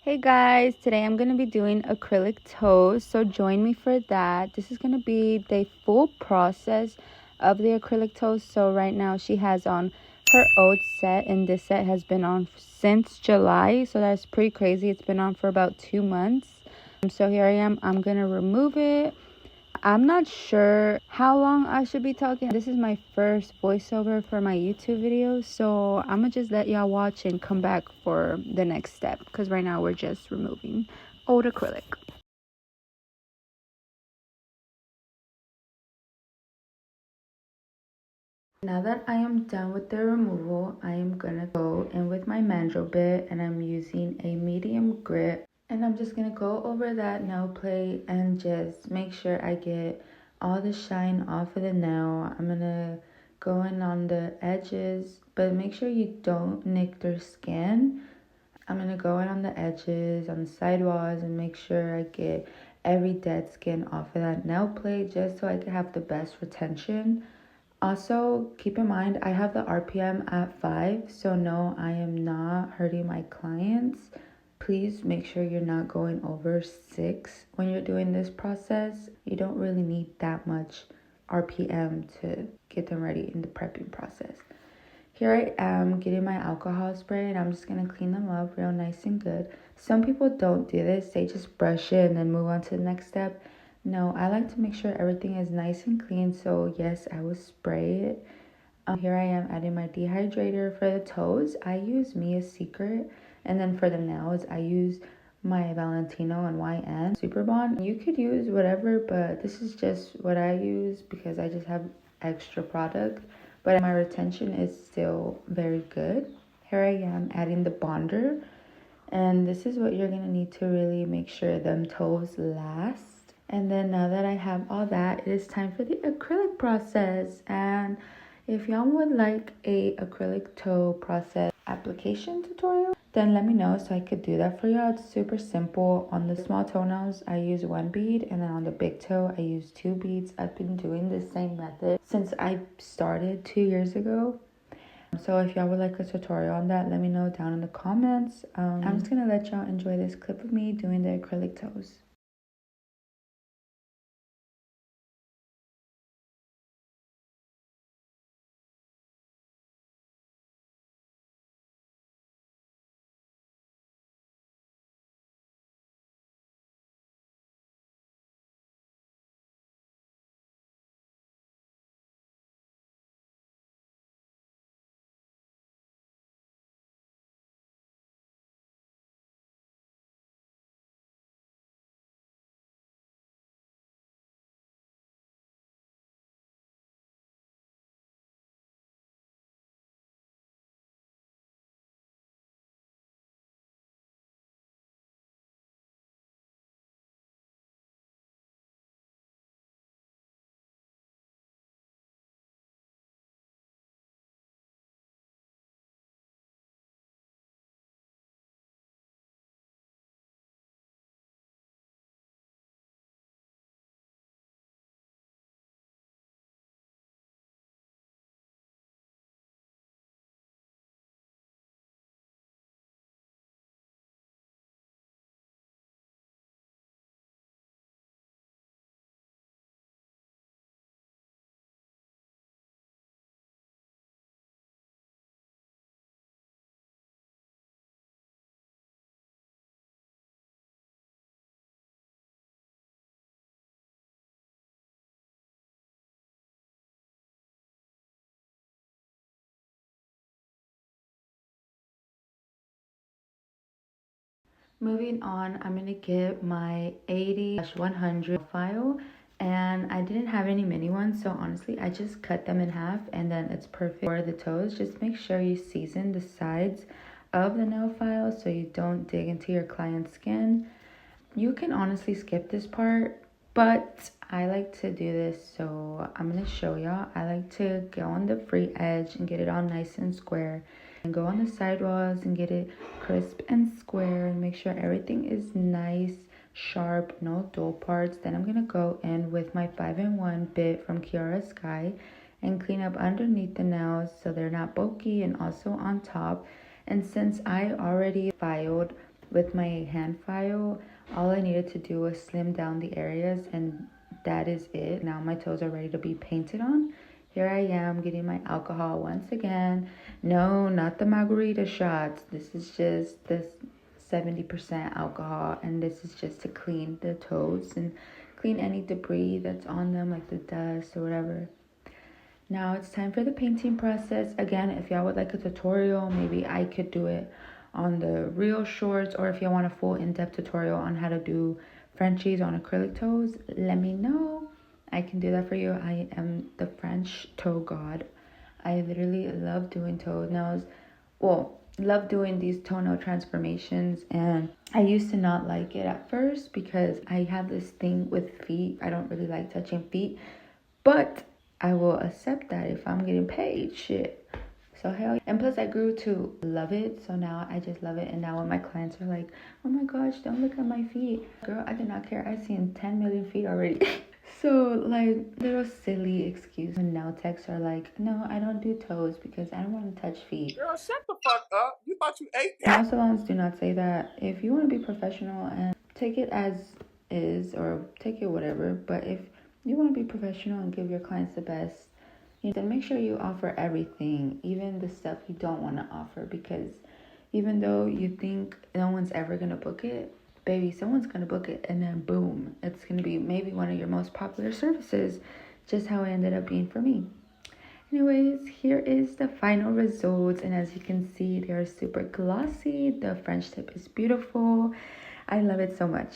Hey guys, today I'm going to be doing acrylic toes, so join me for that. This is going to be the full process of the acrylic toes. So right now she has on her old set, and this set has been on since July, so that's pretty crazy. It's been on for about 2 months. So here I am. I'm going to remove it. I'm not sure how long I should be talking. This is my first voiceover for my YouTube videos, so I'm gonna just let y'all watch and come back for the next step, because right now we're just removing old acrylic. Now that I am done with the removal, I am gonna go in with my mandrel bit, and I'm using a medium grit, and I'm just gonna go over that nail plate and just make sure I get all the shine off of the nail. I'm gonna go in on the edges, but make sure you don't nick their skin. I'm gonna go in on the edges, on the sidewalls, and make sure I get every dead skin off of that nail plate, just so I can have the best retention. Also, keep in mind, I have the RPM at 5, so no, I am not hurting my clients. Please make sure you're not going over 6 when you're doing this process. You don't really need that much RPM to get them ready in the prepping process. Here I am getting my alcohol spray, and I'm just going to clean them up real nice and good. Some people don't do this. They just brush it and then move on to the next step. No, I like to make sure everything is nice and clean, so yes, I will spray it. Here I am adding my dehydrator for the toes. I use Mia's Secret, and then for the nails, I use my Valentino and YN Super Bond. You could use whatever, but this is just what I use because I just have extra product, but my retention is still very good. Here I am adding the bonder, and this is what you're gonna need to really make sure them toes last. And then now that I have all that, it is time for the acrylic process. And if y'all would like a acrylic toe process application tutorial, then let me know so I could do that for y'all. It's super simple. On the small toenails, I use 1 bead, and then on the big toe, I use 2 beads. I've been doing the same method since I started 2 years ago. So if y'all would like a tutorial on that, let me know down in the comments. I'm just gonna let y'all enjoy this clip of me doing the acrylic toes. Moving on, I'm gonna get my 80/100 file, and I didn't have any mini ones, so honestly I just cut them in half, and then it's perfect for the toes. Just make sure you season the sides of the nail file so you don't dig into your client's skin. You can honestly skip this part, but I like to do this, so I'm gonna show y'all. I like to go on the free edge and get it all nice and square, and go on the sidewalls and get it crisp and square, and make sure everything is nice, sharp, no dull parts. Then I'm gonna go in with my 5-in-1 bit from Kiara Sky and clean up underneath the nails so they're not bulky, and also on top. And since I already filed with my hand file. All I needed to do was slim down the areas, and that is it. Now my toes are ready to be painted on. Here I am getting my alcohol once again. No, not the margarita shots. This is just this 70% alcohol, and this is just to clean the toes and clean any debris that's on them, like the dust or whatever. Now it's time for the painting process. Again, if y'all would like a tutorial, maybe I could do it on the real shorts, or if y'all want a full in-depth tutorial on how to do Frenchies on acrylic toes, let me know. I can do that for you. I am the French toe god. I literally love doing toenails. Well, love doing these toenail transformations, and I used to not like it at first because I have this thing with feet. I don't really like touching feet, but I will accept that if I'm getting paid. Shit. So hell yeah. And plus I grew to love it. So now I just love it. And now when my clients are like, oh my gosh, don't look at my feet. Girl, I do not care. I've seen 10 million feet already. So like little silly excuse when nail techs are like, no, I don't do toes because I don't want to touch feet. Girl, shut the fuck up. You thought you ate that. Nail salons do not say that. If you want to be professional and take it as is, or take it whatever, but if you want to be professional and give your clients the best, then make sure you offer everything, even the stuff you don't want to offer, because even though you think no one's ever going to book it, baby, someone's going to book it, and then boom, it's going to be maybe one of your most popular services, just how it ended up being for me. Anyways, here is the final results, and as you can see, they are super glossy. The French tip is beautiful. I love it so much.